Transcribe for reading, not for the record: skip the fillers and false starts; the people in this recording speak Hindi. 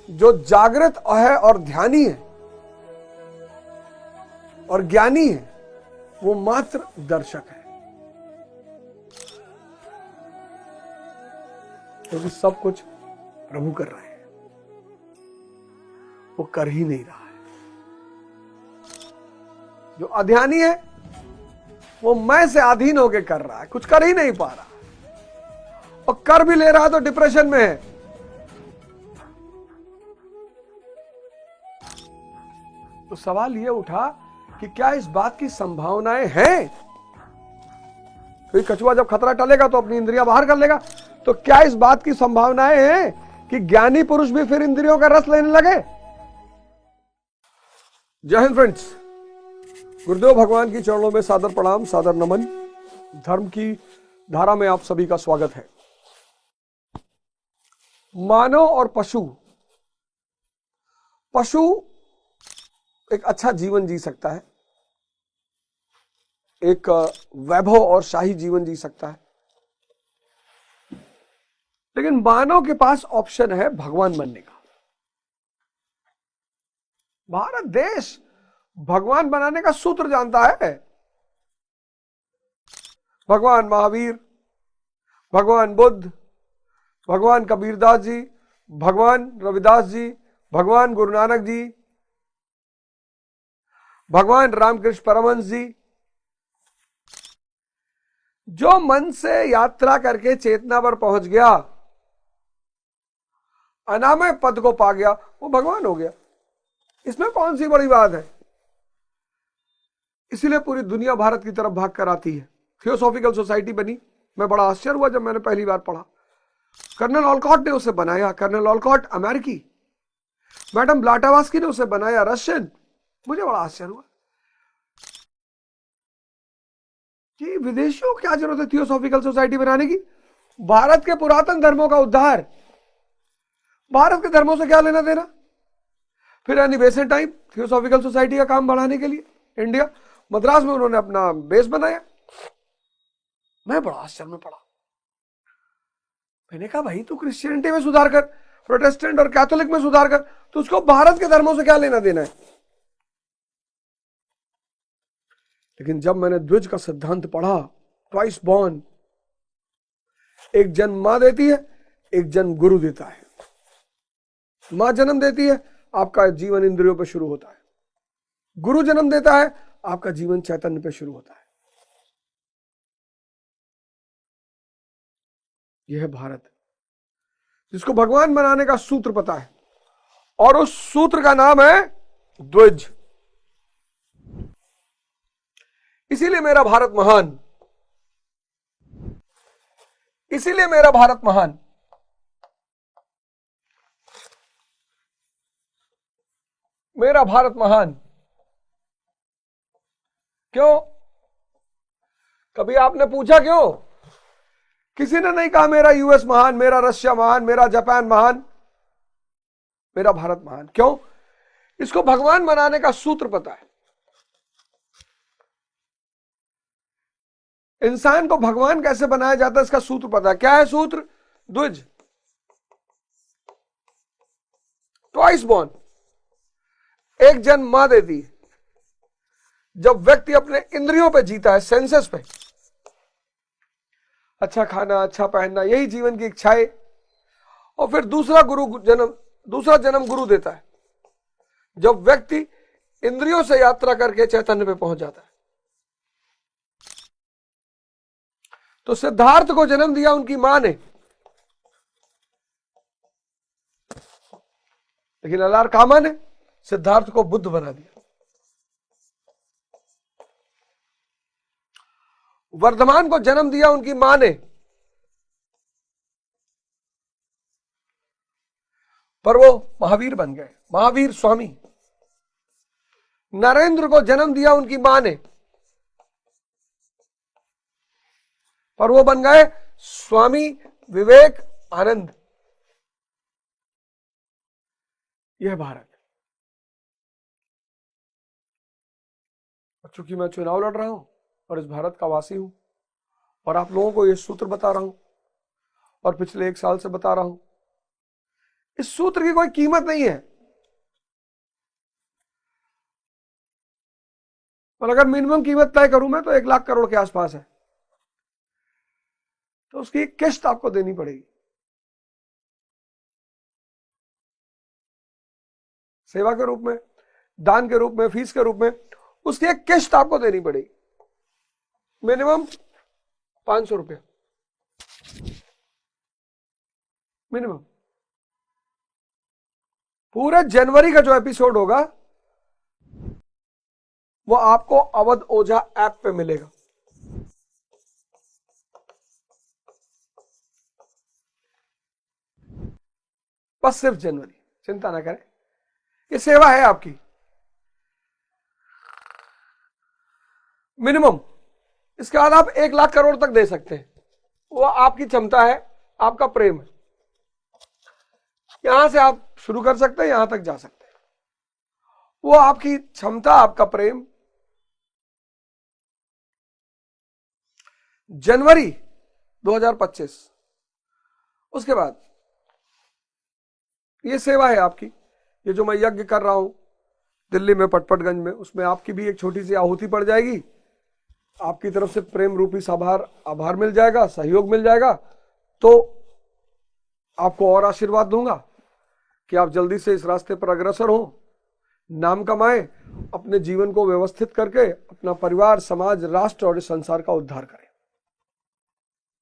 जो जागृत है और ध्यानी है और ज्ञानी है, वो मात्र दर्शक है, क्योंकि सब कुछ प्रभु कर रहे हैं, वो कर ही नहीं रहा है। जो अध्यानी है वो मैं से अधीन होके कर रहा है, कुछ कर ही नहीं पा रहा, और कर भी ले रहा है तो डिप्रेशन में है। तो सवाल ये उठा कि क्या इस बात की संभावनाएं हैं? क्योंकि कछुआ जब खतरा टलेगा तो अपनी इंद्रियां बाहर कर लेगा, तो क्या इस बात की संभावनाएं हैं कि ज्ञानी पुरुष भी फिर इंद्रियों का रस लेने लगे? जय हिंद फ्रेंड्स, गुरुदेव भगवान की चरणों में सादर प्रणाम, सादर नमन। धर्म की धारा में आप सभी का स्वागत है। मानव और पशु एक अच्छा जीवन जी सकता है, एक वैभव और शाही जीवन जी सकता है, लेकिन मानव के पास ऑप्शन है भगवान बनने का। भारत देश भगवान बनाने का सूत्र जानता है। भगवान महावीर, भगवान बुद्ध, भगवान कबीरदास जी, भगवान रविदास जी, भगवान गुरु नानक जी, भगवान रामकृष्ण परमहंस जी, जो मन से यात्रा करके चेतना पर पहुंच गया, अनामय पद को पा गया, वो भगवान हो गया। इसमें कौन सी बड़ी बात है? इसीलिए पूरी दुनिया भारत की तरफ भाग कर आती है। थियोसॉफिकल सोसाइटी बनी। मैं बड़ा आश्चर्य हुआ जब मैंने पहली बार पढ़ा। कर्नल ऑलकॉट ने उसे बनाया। कर्नल ऑलकॉट अमेरिकी, मैडम ब्लाटावास्की ने उसे बनाया रशियन। मुझे बड़ा आश्चर्य हुआ कि विदेशियों को क्या जरूरत है थियोसॉफिकल सोसाइटी बनाने की? भारत के पुरातन धर्मों का उद्धार, भारत के धर्मों से क्या लेना देना? फिर Annie Besant time theosophical society का काम बढ़ाने के लिए इंडिया, मद्रास में उन्होंने अपना बेस बनाया। मैं बड़ा आश्चर्य में पड़ा। मैंने कहा भाई तू क्रिश्चियनिटी में सुधार कर, प्रोटेस्टेंट और कैथोलिक में सुधार कर, तो उसको भारत के धर्मों से क्या लेना देना है? लेकिन जब मैंने द्विज का सिद्धांत पढ़ा, ट्वाइस बॉर्न, एक जन्म मां देती है, एक जन्म गुरु देता है। मां जन्म देती है, आपका जीवन इंद्रियों पर शुरू होता है। गुरु जन्म देता है, आपका जीवन चैतन्य पे शुरू होता है। यह है भारत, जिसको भगवान बनाने का सूत्र पता है, और उस सूत्र का नाम है द्विज। इसीलिए मेरा भारत महान, इसीलिए मेरा भारत महान। मेरा भारत महान क्यों? कभी आपने पूछा क्यों? किसी ने नहीं कहा मेरा यूएस महान, मेरा रशिया महान, मेरा जापान महान, मेरा भारत महान। क्यों? इसको भगवान बनाने का सूत्र पता है। इंसान को भगवान कैसे बनाया जाता है इसका सूत्र पता है। क्या है सूत्र? द्विज, ट्वाइस बॉर्न। एक जन्म मां देती है। जब व्यक्ति अपने इंद्रियों पे जीता है, सेंसेस पे, अच्छा खाना, अच्छा पहनना, यही जीवन की इच्छाएं, और फिर दूसरा जन्म गुरु देता है। जब व्यक्ति इंद्रियों से यात्रा करके चैतन्य पे पहुंच जाता है। तो सिद्धार्थ को जन्म दिया उनकी मां ने, लेकिन अलार कामा ने सिद्धार्थ को बुद्ध बना दिया। वर्धमान को जन्म दिया उनकी मां ने, पर वो महावीर बन गए, महावीर स्वामी। नरेंद्र को जन्म दिया उनकी मां ने, पर वो बन गए स्वामी विवेक आनंद। यह भारत। चूंकि मैं चुनाव लड़ रहा हूं और इस भारत का वासी हूं, और आप लोगों को यह सूत्र बता रहा हूं, और पिछले 1 साल से बता रहा हूं इस सूत्र की कोई कीमत नहीं है। और अगर मिनिमम कीमत तय करूं मैं तो 1 लाख करोड़ के आसपास है, तो उसकी एक किस्त आपको देनी पड़ेगी, सेवा के रूप में, दान के रूप में, फीस के रूप में, उसकी एक किस्त आपको देनी पड़ेगी, मिनिमम 500 रुपया मिनिमम। पूरे जनवरी का जो एपिसोड होगा वो आपको अवध ओझा ऐप पे मिलेगा। बस सिर्फ जनवरी, चिंता ना करें, ये सेवा है आपकी मिनिमम। इसके बाद आप 1 लाख करोड़ तक दे सकते हैं, वो आपकी क्षमता है, आपका प्रेम है। यहां से आप शुरू कर सकते हैं, यहां तक जा सकते हैं, वो आपकी क्षमता, आपका प्रेम। जनवरी 2025, उसके बाद ये सेवा है आपकी। ये जो मैं यज्ञ कर रहा हूं दिल्ली में पटपटगंज में, उसमें आपकी भी एक छोटी सी आहुति पड़ जाएगी, आपकी तरफ से प्रेम रूपी आभार मिल जाएगा, सहयोग मिल जाएगा, तो आपको और आशीर्वाद दूंगा कि आप जल्दी से इस रास्ते पर अग्रसर हो, नाम कमाएं, अपने जीवन को व्यवस्थित करके अपना परिवार, समाज, राष्ट्र और इस संसार का उद्धार करें।